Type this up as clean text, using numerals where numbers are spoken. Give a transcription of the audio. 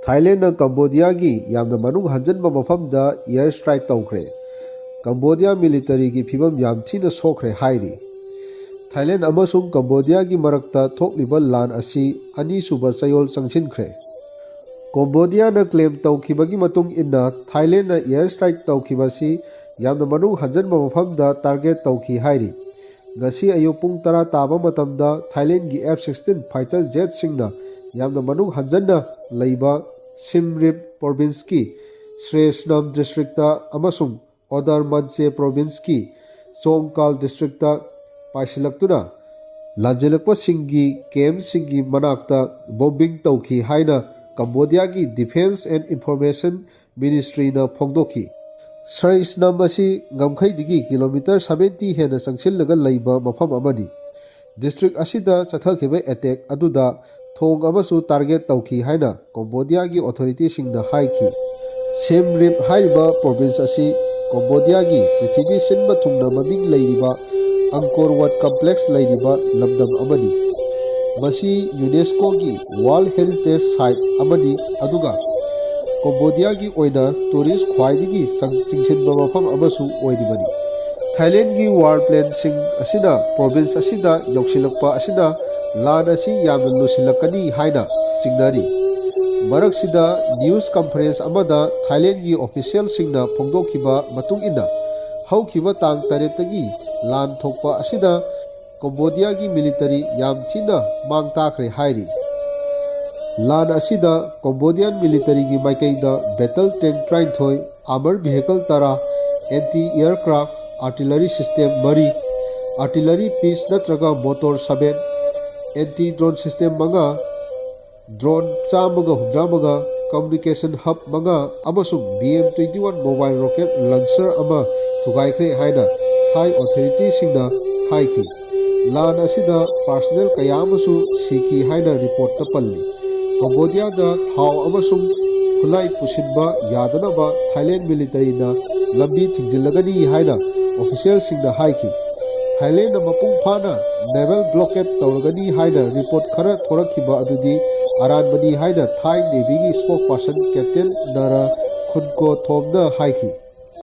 ꯊꯥꯏꯂꯦꯟꯅ ꯀꯝꯕꯣꯗꯤꯌꯥꯒꯤ ꯌꯥꯝꯅ ꯃꯅꯨꯡ ꯍꯟꯖꯤꯟꯕ ꯃꯐꯝꯗ ꯏꯌꯔ ꯁ꯭ꯇ꯭ꯔꯥꯏꯛ ꯇꯧꯈ꯭ꯔꯦ꯫ ꯀꯝꯕꯣꯗꯤꯌꯥ ꯃꯤꯂꯤꯇꯔꯤꯒꯤ ꯐꯤꯚꯝ ꯌꯥꯝ ꯊꯤꯅ ꯁꯣꯛꯈ꯭ꯔꯦ ꯍꯥꯏꯔꯤ꯫ ꯊꯥꯏꯂꯦꯟ ꯑꯃꯁꯨꯡ ꯀꯝꯕꯣꯗꯤꯌꯥꯒꯤ ꯃꯔꯛꯇ ꯊꯣꯛꯂꯤꯕ ꯂꯥꯟ ꯑꯁꯤ ꯑꯅꯤꯁꯨꯕ ꯆꯌꯣꯜ ꯆꯪꯁꯤꯟꯈ꯭ꯔꯦ꯫ ꯀꯝꯕꯣꯗꯤꯌꯥꯅ ꯀ꯭ꯂꯦꯝ ꯇꯧꯈꯤꯕꯒꯤ ꯃꯇꯨꯡ ꯏꯟꯅ ꯊꯥꯏꯂꯦꯟꯅ ꯏꯌꯔ ꯁ꯭ꯇ꯭ꯔꯥꯏꯛ ꯇꯧꯈꯤꯕꯁꯤ ꯌꯥꯝꯅ ꯃꯅꯨꯡ ꯍꯟꯖꯤꯟꯕ ꯃꯐꯝꯗ ꯇꯥꯔꯒꯦꯠ ꯇꯧꯈꯤ ꯍꯥꯏꯔꯤ꯫ ꯉꯁꯤ ꯑꯌꯨꯛ ꯄꯨꯡ 10 ꯇꯥꯕ ꯃꯇꯝꯗ ꯊꯥꯏꯂꯦꯟꯒꯤ F-16 ꯐꯥꯏꯇꯔ ꯖꯦꯠꯁꯤꯡꯅ ꯌꯥꯝꯅ ꯃꯅꯨꯡ ꯍꯟꯖꯟꯅ ꯂꯩꯕ ꯁꯤꯝ ꯔꯤꯞ ꯄ꯭ꯔꯣꯚꯤꯟꯁꯀꯤ ꯁ꯭ꯔꯦꯁꯅꯝ ꯗꯤꯁꯇ꯭ꯔꯤꯛꯇ ꯑꯃꯁꯨꯡ ꯑꯣꯗꯔ ꯃꯟꯆꯦ ꯄ꯭ꯔꯣꯚꯤꯟꯁꯀꯤ ꯆꯣꯡꯀꯥꯜ ꯗꯤꯁꯇ꯭ꯔꯤꯛꯇ ꯄꯥꯏꯁꯤꯜꯂꯛꯇꯨꯅ ꯂꯥꯟꯖꯦꯜꯂꯛꯄꯁꯤꯡꯒꯤ ꯀꯦꯝꯞꯁꯤꯡꯒꯤ ꯃꯅꯥꯛꯇ ꯕꯣꯝꯕꯤꯡ ꯇꯧꯈꯤ ꯍꯥꯏꯅ ꯀꯝꯕꯣꯗꯤꯌꯥꯒꯤ ꯗꯤꯐꯦꯟꯁ ꯑꯦꯟড ꯏꯟꯐꯣꯔꯃꯦꯁꯟ ꯃꯤꯅꯤꯁꯇ꯭ꯔꯤꯅ ꯐꯣꯡꯗꯣꯛꯈꯤ꯫ ꯁ꯭ꯔꯦꯁꯅꯝ ꯑꯁꯤ ꯉꯝꯈꯩꯗꯒꯤ ꯀꯤꯂꯣꯃꯤꯇꯔ 70 ꯍꯦꯟꯅ ꯆꯪꯁꯤꯜꯂꯒ ꯂꯩꯕ ꯃꯐꯝ ꯑꯃꯅꯤ꯫ ꯗꯤꯁꯇ꯭ꯔꯤꯛ ꯑꯁꯤꯗ ꯆꯠꯊꯈꯤꯕ ꯑꯦꯇꯦꯛ ꯑꯗꯨꯗ ꯊꯣꯡ ꯑꯃꯁꯨ ꯇꯥꯔꯒꯦꯠ ꯇꯧꯈꯤ ꯍꯥꯏꯅ ꯀꯝꯕꯣꯗꯤꯌꯥꯒꯤ ꯑꯣꯊꯣꯔꯤꯇꯤꯁꯤꯡꯅ ꯍꯥꯏꯈꯤ꯫ ꯁꯤꯝ ꯔꯤꯞ ꯍꯥꯏꯔꯤꯕ ꯄ꯭ꯔꯣꯚꯤꯟꯁ ꯑꯁꯤ ꯀꯝꯕꯣꯗꯤꯌꯥꯒꯤ ꯄ꯭ꯔꯤꯊꯤꯕꯤ ꯁꯤꯟꯕ ꯊꯨꯡꯅ ꯃꯃꯤꯡ ꯂꯩꯔꯤꯕ ꯑꯪꯀꯣꯔ ꯋꯥꯠ ꯀꯝꯄ꯭ꯂꯦꯛꯁ ꯂꯩꯔꯤꯕ ꯂꯝꯗꯝ ꯑꯃꯅꯤ꯫ ꯃꯁꯤ ꯌꯨꯅꯦꯁꯀꯣꯒꯤ ꯋꯥꯔꯜꯗ ꯍꯦꯔꯤꯇꯦꯖ ꯁꯥꯏꯠ ꯑꯃꯅꯤ ꯑꯗꯨꯒ ꯀꯝꯕꯣꯗꯤꯌꯥꯒꯤ ꯑꯣꯏꯅ ꯇꯨꯔꯤꯁ ꯈ꯭ꯋꯥꯏꯗꯒꯤ ꯆꯤꯡꯁꯤꯟꯕ ꯃꯐꯝ ꯑꯃꯁꯨ ꯑꯣꯏꯔꯤꯕꯅꯤ꯫ ꯊꯥꯏꯂꯦꯟꯒꯤ ꯋꯥꯔ ꯄ꯭ꯂꯦꯟꯁꯤꯡ ꯑꯁꯤꯅ ꯄ꯭ꯔꯣꯚꯤꯟꯁ ꯑꯁꯤꯗ ꯌꯧꯁꯤꯜꯂꯛꯄ ꯑꯁꯤꯅ ꯂꯥꯟ ꯑꯁꯤ ꯌꯥꯝꯅ ꯂꯨꯁꯤꯜꯂꯛꯀꯅꯤ ꯍꯥꯏꯅ ꯆꯤꯡꯅꯔꯤ꯫ ꯃꯔꯛꯁꯤꯗ ꯅ꯭ꯌꯨꯁ ꯀꯟꯐꯔꯦꯟꯁ ꯑꯃꯗ ꯊꯥꯏꯂꯦꯟꯒꯤ ꯑꯣꯐꯤꯁꯤꯌꯦꯜꯁꯤꯡꯅ ꯐꯣꯡꯗꯣꯛꯈꯤꯕ ꯃꯇꯨꯡ ꯏꯟꯅ ꯍꯧꯈꯤꯕ ꯇꯥꯡ 8ꯇꯒꯤ ꯂꯥꯟ ꯊꯣꯛꯄ ꯑꯁꯤꯗ ꯀꯝꯕꯣꯗꯤꯌꯥꯒꯤ ꯃꯤꯂꯤꯇꯔꯤ ꯌꯥꯝ ꯊꯤꯅ ꯃꯥꯡ ꯇꯥꯈ꯭ꯔꯦ ꯍꯥꯏꯔꯤ꯫ ꯂꯥꯟ ꯑꯁꯤꯗ ꯀꯝꯕꯣꯗꯤꯌꯥꯟ ꯃꯤꯂꯤꯇꯔꯤꯒꯤ ꯃꯥꯏꯀꯩꯗ battle tank 33, armour vehicle 10, anti aircraft artillery system 3, artillery piece ꯅꯠꯇ꯭ꯔꯒ mortar 7, anti drone system 5, drone 169, communication hub 5 ꯑꯃꯁꯨꯡ BM-21 ꯃꯣꯕꯥꯏꯜ ꯔꯣꯀꯦꯠ ꯂꯟꯆꯔ ꯑꯃ ꯊꯨꯒꯥꯏꯈ꯭ꯔꯦ ꯍꯥꯏꯅ ꯊꯥꯏ ꯑꯣꯊꯣꯔꯤꯇꯤꯁꯤꯡꯅ ꯍꯥꯏꯈꯤ꯫ ꯂꯥꯟ ꯑꯁꯤꯗ ꯄꯥꯔꯁꯣꯅꯦꯜ ꯀꯌꯥ ꯑꯃꯁꯨ ꯁꯤꯈꯤ ꯍꯥꯏꯅ ꯔꯤꯄꯣꯔꯠꯇ ꯄꯜꯂꯤ꯫ ꯀꯝꯕꯣꯗꯤꯌꯥꯗ ꯊꯥꯎ ꯑꯃꯁꯨꯡ ꯈꯨꯠꯂꯥꯏ ꯄꯨꯁꯤꯟꯕ ꯌꯥꯗꯅꯕ ꯊꯥꯏꯂꯦꯟ ꯃꯤꯂꯤꯇꯔꯤꯅ ꯂꯝꯕꯤ ꯊꯤꯡꯖꯤꯜꯂꯒꯅꯤ ꯍꯥꯏꯅ ꯑꯣꯐꯤꯁꯤꯌꯦꯜꯁꯤꯡꯅ ꯍꯥꯏꯈꯤ꯫ ꯊꯥꯏꯂꯦꯟꯅ ꯃꯄꯨꯡ ꯐꯥꯅ ꯅꯦꯚꯦꯜ ꯕ꯭ꯂꯣꯀꯦꯗ ꯇꯧꯔꯒꯅꯤ ꯍꯥꯏꯅ ꯔꯤꯄꯣꯔꯠ ꯈꯔ ꯊꯣꯔꯛꯈꯤꯕ ꯑꯗꯨꯗꯤ ꯑꯔꯥꯟꯕꯅꯤ ꯍꯥꯏꯅ ꯊꯥꯏ ꯅꯦꯚꯤꯒꯤ ꯁ꯭ꯄꯣꯛꯄꯔꯁꯟ ꯀꯦꯞꯇꯦꯟ ꯅꯔꯥ ꯈꯨꯟꯀꯣꯊꯣꯝꯅ ꯍꯥꯏꯈꯤ꯫